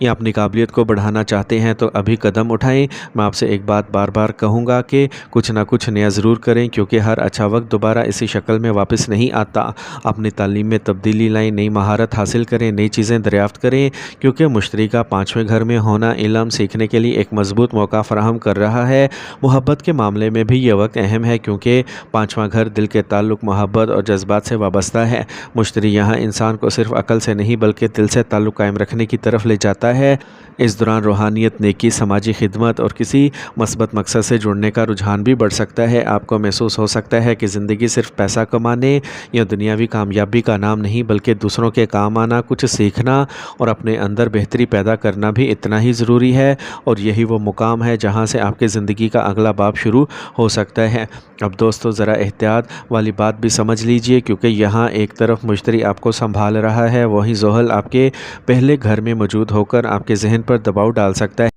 یا اپنی قابلیت کو بڑھانا چاہتے ہیں تو ابھی قدم اٹھائیں۔ میں آپ سے ایک بات بار بار کہوں گا کہ کچھ نہ کچھ نیا ضرور کریں، کیونکہ ہر اچھا وقت دوبارہ اسی شکل میں واپس نہیں آتا۔ اپنی تعلیم میں تبدیلی لائیں، نئی مہارت حاصل کریں، نئی چیزیں دریافت کریں، کیونکہ مشتری کا 5ویں گھر میں ہونا علم سیکھنے کے لیے ایک مضبوط موقع فراہم کر رہا ہے۔ محبت کے معاملے میں بھی یہ وقت اہم ہے، کیونکہ 5واں گھر دل کے تعلق، محبت اور جذبات سے وابستہ ہے۔ مشتری یہاں انسان کو صرف عقل سے نہیں بلکہ دل سے تعلق قائم رکھنے کی طرف لے جاتا ہے۔ اس دوران روحانیت، نیکی، سماجی خدمت اور کسی مثبت مقصد سے جڑنے کا رجحان بھی بڑھ سکتا ہے۔ آپ کو محسوس ہو سکتا ہے کہ زندگی صرف پیسہ کمانے یا دنیاوی کامیابی کا نام نہیں، بلکہ دوسروں کے کام آنا، کچھ سیکھنا اور اپنے اندر بہتری پیدا کرنا بھی اتنا ہی ضروری ہے، اور یہی وہ مقام ہے جہاں سے آپ کے زندگی کا اگلا باب شروع ہو سکتا ہے۔ اب دوستو، ذرا احتیاط والی بات بھی سمجھ لیجئے، کیونکہ یہاں ایک طرف مشتری آپ کو سنبھال رہا ہے، وہیں زحل آپ کے پہلے گھر میں موجود ہو کر آپ کے ذہن پر دباؤ ڈال سکتا ہے۔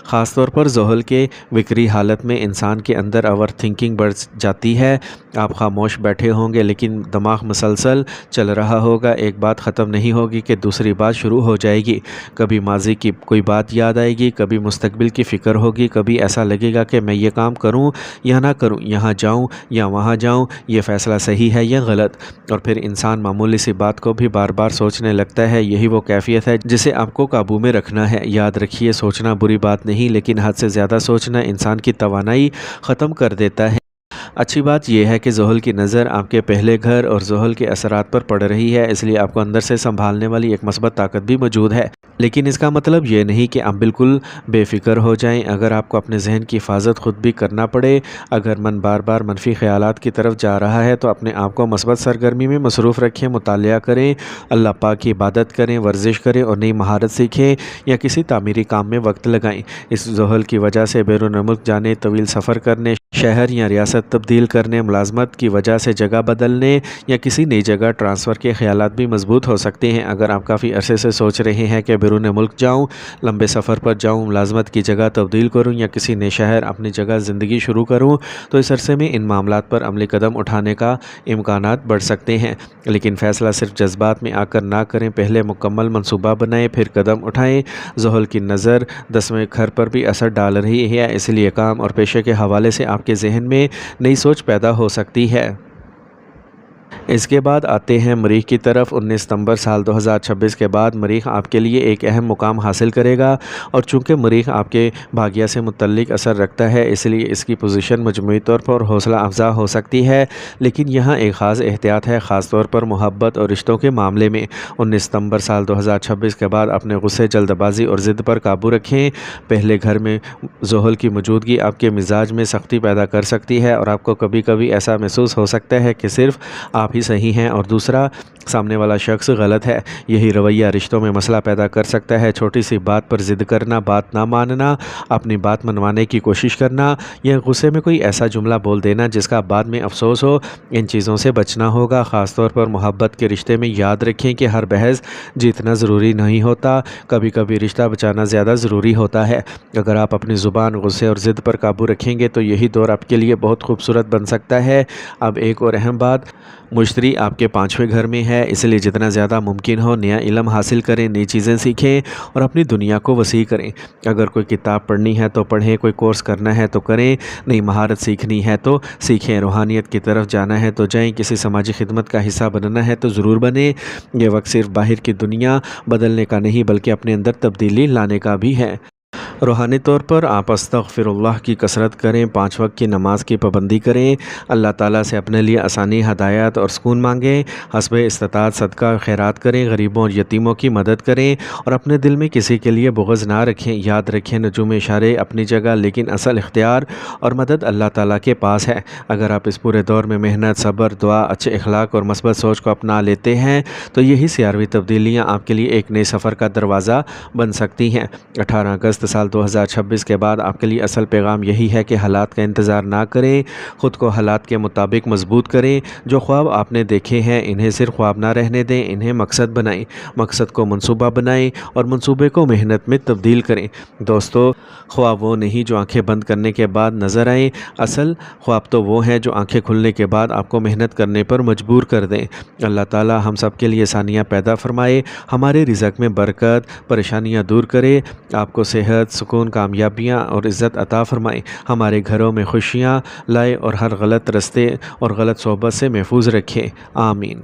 خاص طور پر زحل کے وکری حالت میں انسان کے اندر اوور تھنکنگ بڑھ جاتی ہے۔ آپ خاموش بیٹھے ہوں گے لیکن دماغ مسلسل چل رہا ہوگا، ایک بات ختم نہیں ہوگی کہ دوسری بات شروع ہو جائے گی۔ کبھی ماضی کی کوئی بات یاد آئے گی، کبھی مستقبل کی فکر ہوگی، کبھی ایسا لگے گا کہ میں یہ کام کروں یا نہ کروں، یہاں جاؤں یا وہاں جاؤں، یہ فیصلہ صحیح ہے یا غلط۔ اور پھر انسان معمولی سی بات کو بھی بار بار سوچنے لگتا ہے۔ یہی وہ کیفیت ہے جسے آپ کو قابو میں رکھنا ہے۔ یاد رکھیے، سوچنا بری بات نہیں، لیکن حد سے زیادہ سوچنا انسان کی توانائی ختم کر دیتا ہے۔ اچھی بات یہ ہے کہ زحل کی نظر آپ کے پہلے گھر اور زحل کے اثرات پر پڑ رہی ہے، اس لیے آپ کو اندر سے سنبھالنے والی ایک مثبت طاقت بھی موجود ہے۔ لیکن اس کا مطلب یہ نہیں کہ آپ بالکل بے فکر ہو جائیں۔ اگر آپ کو اپنے ذہن کی حفاظت خود بھی کرنا پڑے، اگر من بار بار منفی خیالات کی طرف جا رہا ہے، تو اپنے آپ کو مثبت سرگرمی میں مصروف رکھیں، مطالعہ کریں، اللہ پاک کی عبادت کریں، ورزش کریں اور نئی مہارت سیکھیں یا کسی تعمیری کام میں وقت لگائیں۔ اس زحل کی وجہ سے بیرون ملک جانے، طویل سفر کرنے، شہر یا ریاست تبدیل کرنے، ملازمت کی وجہ سے جگہ بدلنے یا کسی نئی جگہ ٹرانسفر کے خیالات بھی مضبوط ہو سکتے ہیں۔ اگر آپ کافی عرصے سے سوچ رہے ہیں کہ بیرون ملک جاؤں، لمبے سفر پر جاؤں، ملازمت کی جگہ تبدیل کروں یا کسی نئے شہر اپنی جگہ زندگی شروع کروں، تو اس عرصے میں ان معاملات پر عملی قدم اٹھانے کا امکانات بڑھ سکتے ہیں۔ لیکن فیصلہ صرف جذبات میں آ کر نہ کریں، پہلے مکمل منصوبہ بنائیں، پھر قدم اٹھائیں۔ زحل کی نظر 10ویں گھر پر بھی اثر ڈال رہی ہے، اس لیے کام اور پیشے کے حوالے سے آپ کے ذہن میں نئی سوچ پیدا ہو سکتی ہے۔ اس کے بعد آتے ہیں مریخ کی طرف۔ 19 ستمبر سال 2026 کے بعد مریخ آپ کے لیے ایک اہم مقام حاصل کرے گا، اور چونکہ مریخ آپ کے بھاگیہ سے متعلق اثر رکھتا ہے، اس لیے اس کی پوزیشن مجموعی طور پر حوصلہ افزا ہو سکتی ہے۔ لیکن یہاں ایک خاص احتیاط ہے، خاص طور پر محبت اور رشتوں کے معاملے میں۔ 19 ستمبر سال 2026 کے بعد اپنے غصے، جلد بازی اور ضد پر قابو رکھیں۔ پہلے گھر میں زحل کی موجودگی آپ کے مزاج میں سختی پیدا کر سکتی ہے، اور آپ کو کبھی کبھی ایسا محسوس ہو سکتا ہے کہ صرف آپ ہی صحیح ہیں اور دوسرا سامنے والا شخص غلط ہے۔ یہی رویہ رشتوں میں مسئلہ پیدا کر سکتا ہے۔ چھوٹی سی بات پر ضد کرنا، بات نہ ماننا، اپنی بات منوانے کی کوشش کرنا یا غصے میں کوئی ایسا جملہ بول دینا جس کا بعد میں افسوس ہو، ان چیزوں سے بچنا ہوگا۔ خاص طور پر محبت کے رشتے میں یاد رکھیں کہ ہر بحث جیتنا ضروری نہیں ہوتا، کبھی کبھی رشتہ بچانا زیادہ ضروری ہوتا ہے۔ اگر آپ اپنی زبان، غصے اور ضد پر قابو رکھیں گے تو یہی دور آپ کے لیے بہت خوبصورت بن سکتا ہے۔ اب ایک اور اہم بات، مشتری آپ کے 5ویں گھر میں ہے، اس لیے جتنا زیادہ ممکن ہو نیا علم حاصل کریں، نئی چیزیں سیکھیں اور اپنی دنیا کو وسیع کریں۔ اگر کوئی کتاب پڑھنی ہے تو پڑھیں، کوئی کورس کرنا ہے تو کریں، نئی مہارت سیکھنی ہے تو سیکھیں، روحانیت کی طرف جانا ہے تو جائیں، کسی سماجی خدمت کا حصہ بننا ہے تو ضرور بنیں۔ یہ وقت صرف باہر کی دنیا بدلنے کا نہیں بلکہ اپنے اندر تبدیلی لانے کا بھی ہے۔ روحانی طور پر آپ استغفر اللہ کی کثرت کریں، 5 وقت کی نماز کی پابندی کریں، اللہ تعالیٰ سے اپنے لیے آسانی، ہدایت اور سکون مانگیں، حسب استطاعت صدقہ خیرات کریں، غریبوں اور یتیموں کی مدد کریں اور اپنے دل میں کسی کے لیے بغض نہ رکھیں۔ یاد رکھیں، نجوم اشارے اپنی جگہ، لیکن اصل اختیار اور مدد اللہ تعالیٰ کے پاس ہے۔ اگر آپ اس پورے دور میں محنت، صبر، دعا، اچھے اخلاق اور مثبت سوچ کو اپنا لیتے ہیں تو یہی سیاروی تبدیلیاں آپ کے لیے ایک نئے سفر کا دروازہ بن سکتی ہیں۔ 18 اگست سال سال 2026 کے بعد آپ کے لیے اصل پیغام یہی ہے کہ حالات کا انتظار نہ کریں، خود کو حالات کے مطابق مضبوط کریں۔ جو خواب آپ نے دیکھے ہیں انہیں صرف خواب نہ رہنے دیں، انہیں مقصد بنائیں، مقصد کو منصوبہ بنائیں اور منصوبے کو محنت میں تبدیل کریں۔ دوستو، خواب وہ نہیں جو آنکھیں بند کرنے کے بعد نظر آئیں، اصل خواب تو وہ ہیں جو آنکھیں کھلنے کے بعد آپ کو محنت کرنے پر مجبور کر دیں۔ اللہ تعالی ہم سب کے لیے آسانیاں پیدا فرمائے، ہمارے رزق میں برکت، پریشانیاں دور کرے، آپ کو صحت، سکون، کامیابیاں اور عزت عطا فرمائے، ہمارے گھروں میں خوشیاں لائے اور ہر غلط رستے اور غلط صحبت سے محفوظ رکھے، آمین۔